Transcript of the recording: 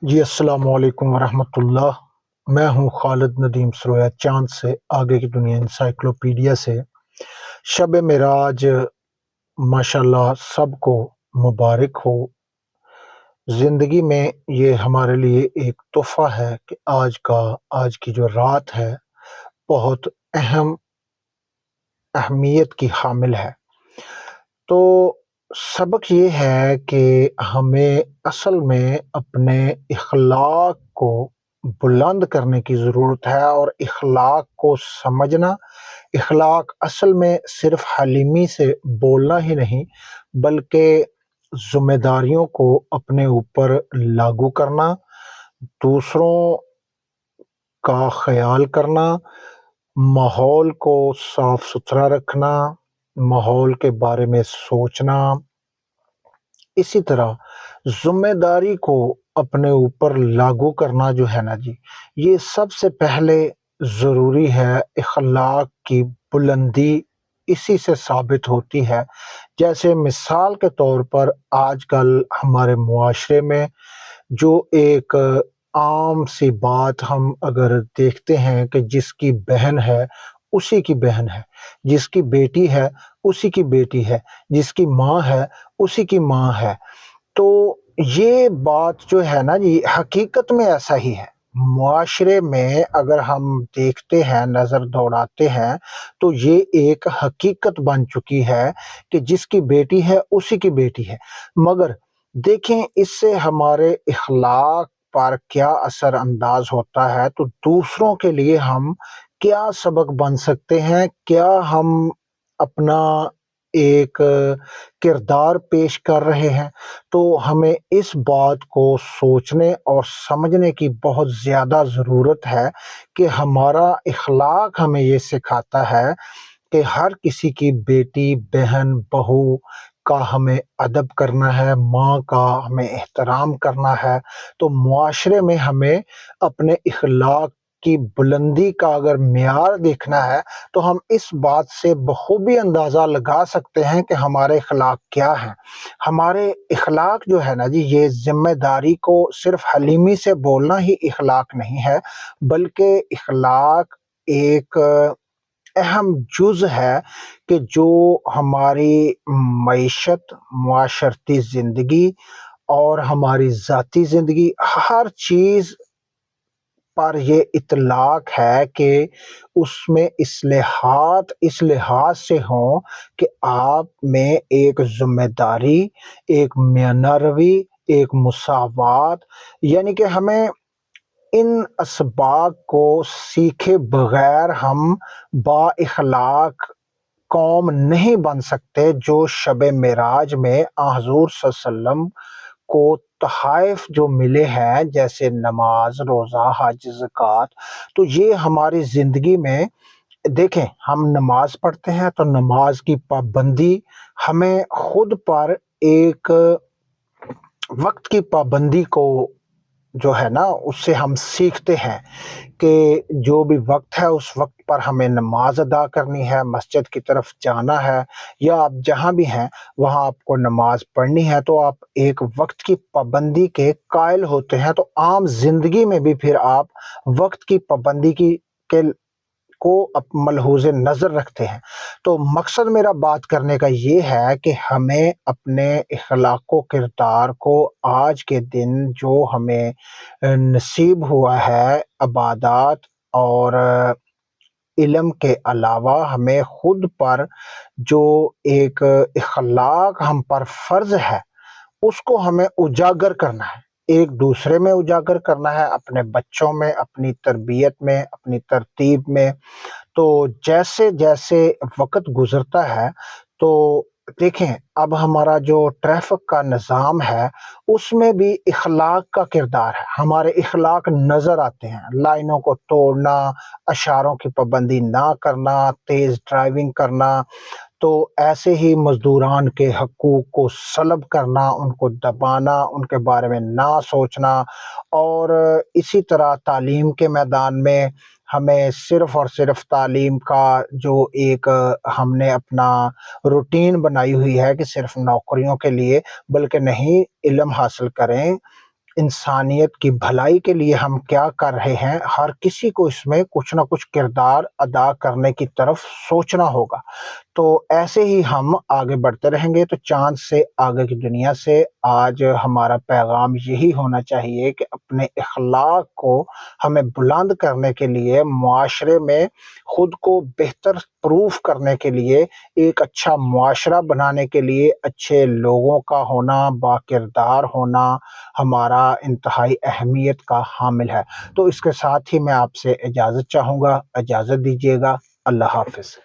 جی السلام علیکم ورحمۃ اللہ۔ میں ہوں خالد ندیم سرویا چاند سے، آگے کی دنیا انسائکلوپیڈیا سے۔ شب معراج ماشاءاللہ سب کو مبارک ہو۔ زندگی میں یہ ہمارے لیے ایک تحفہ ہے کہ آج کی جو رات ہے بہت اہمیت کی حامل ہے۔ تو سبق یہ ہے کہ ہمیں اصل میں اپنے اخلاق کو بلند کرنے کی ضرورت ہے، اور اخلاق کو سمجھنا، اخلاق اصل میں صرف حلیمی سے بولنا ہی نہیں بلکہ ذمہ داریوں کو اپنے اوپر لاگو کرنا، دوسروں کا خیال کرنا، ماحول کو صاف ستھرا رکھنا، ماحول کے بارے میں سوچنا، اسی طرح ذمہ داری کو اپنے اوپر لاگو کرنا جو ہے نا جی، یہ سب سے پہلے ضروری ہے۔ اخلاق کی بلندی اسی سے ثابت ہوتی ہے۔ جیسے مثال کے طور پر آج کل ہمارے معاشرے میں جو ایک عام سی بات ہم اگر دیکھتے ہیں کہ جس کی بہن ہے اسی کی بہن ہے، جس کی بیٹی ہے اسی کی بیٹی ہے، جس کی ماں ہے اسی کی ماں ہے، تو یہ بات جو ہے نا جی حقیقت میں ایسا ہی ہے۔ معاشرے میں اگر ہم دیکھتے ہیں، نظر دوڑاتے ہیں، تو یہ ایک حقیقت بن چکی ہے کہ جس کی بیٹی ہے اسی کی بیٹی ہے۔ مگر دیکھیں اس سے ہمارے اخلاق پر کیا اثر انداز ہوتا ہے، تو دوسروں کے لیے ہم کیا سبق بن سکتے ہیں، کیا ہم اپنا ایک کردار پیش کر رہے ہیں۔ تو ہمیں اس بات کو سوچنے اور سمجھنے کی بہت زیادہ ضرورت ہے کہ ہمارا اخلاق ہمیں یہ سکھاتا ہے کہ ہر کسی کی بیٹی، بہن، بہو کا ہمیں ادب کرنا ہے، ماں کا ہمیں احترام کرنا ہے۔ تو معاشرے میں ہمیں اپنے اخلاق کی بلندی کا اگر معیار دیکھنا ہے تو ہم اس بات سے بخوبی اندازہ لگا سکتے ہیں کہ ہمارے اخلاق کیا ہیں۔ ہمارے اخلاق جو ہے نا جی، یہ ذمہ داری کو صرف حلیمی سے بولنا ہی اخلاق نہیں ہے، بلکہ اخلاق ایک اہم جز ہے کہ جو ہماری معیشت، معاشرتی زندگی اور ہماری ذاتی زندگی، ہر چیز پر یہ اطلاق ہے کہ اس میں اصلاحات اس لحاظ سے ہوں کہ آپ میں ایک ذمہ داری، ایک میانہ روی، ایک مساوات، یعنی کہ ہمیں ان اسباق کو سیکھے بغیر ہم با اخلاق قوم نہیں بن سکتے، جو شب معراج میں حضور صلی اللہ علیہ وسلم کو تحائف جو ملے ہیں، جیسے نماز، روزہ، حج، زکوٰۃ۔ تو یہ ہماری زندگی میں دیکھیں، ہم نماز پڑھتے ہیں تو نماز کی پابندی ہمیں خود پر ایک وقت کی پابندی کو جو ہے نا اس سے ہم سیکھتے ہیں کہ جو بھی وقت ہے اس وقت پر ہمیں نماز ادا کرنی ہے، مسجد کی طرف جانا ہے، یا آپ جہاں بھی ہیں وہاں آپ کو نماز پڑھنی ہے، تو آپ ایک وقت کی پابندی کے قائل ہوتے ہیں۔ تو عام زندگی میں بھی پھر آپ وقت کی پابندی کے کو ملحوظ نظر رکھتے ہیں۔ تو مقصد میرا بات کرنے کا یہ ہے کہ ہمیں اپنے اخلاق و کردار کو آج کے دن جو ہمیں نصیب ہوا ہے عبادات اور علم کے علاوہ، ہمیں خود پر جو ایک اخلاق ہم پر فرض ہے اس کو ہمیں اجاگر کرنا ہے، ایک دوسرے میں اجاگر کرنا ہے، اپنے بچوں میں، اپنی تربیت میں، اپنی ترتیب میں۔ تو جیسے جیسے وقت گزرتا ہے تو دیکھیں اب ہمارا جو ٹریفک کا نظام ہے اس میں بھی اخلاق کا کردار ہے، ہمارے اخلاق نظر آتے ہیں، لائنوں کو توڑنا، اشاروں کی پابندی نہ کرنا، تیز ڈرائیونگ کرنا، تو ایسے ہی مزدوران کے حقوق کو سلب کرنا، ان کو دبانا، ان کے بارے میں نہ سوچنا، اور اسی طرح تعلیم کے میدان میں ہمیں صرف اور صرف تعلیم کا جو ایک ہم نے اپنا روٹین بنائی ہوئی ہے کہ صرف نوکریوں کے لیے، بلکہ نہیں، علم حاصل کریں، انسانیت کی بھلائی کے لیے ہم کیا کر رہے ہیں، ہر کسی کو اس میں کچھ نہ کچھ کردار ادا کرنے کی طرف سوچنا ہوگا۔ تو ایسے ہی ہم آگے بڑھتے رہیں گے تو چاند سے آگے کی دنیا سے آج ہمارا پیغام یہی ہونا چاہیے کہ اپنے اخلاق کو ہمیں بلند کرنے کے لیے، معاشرے میں خود کو بہتر پروف کرنے کے لیے، ایک اچھا معاشرہ بنانے کے لیے اچھے لوگوں کا ہونا، با کردار ہونا ہمارا انتہائی اہمیت کا حامل ہے۔ تو اس کے ساتھ ہی میں آپ سے اجازت چاہوں گا، اجازت دیجیے گا۔ اللہ حافظ۔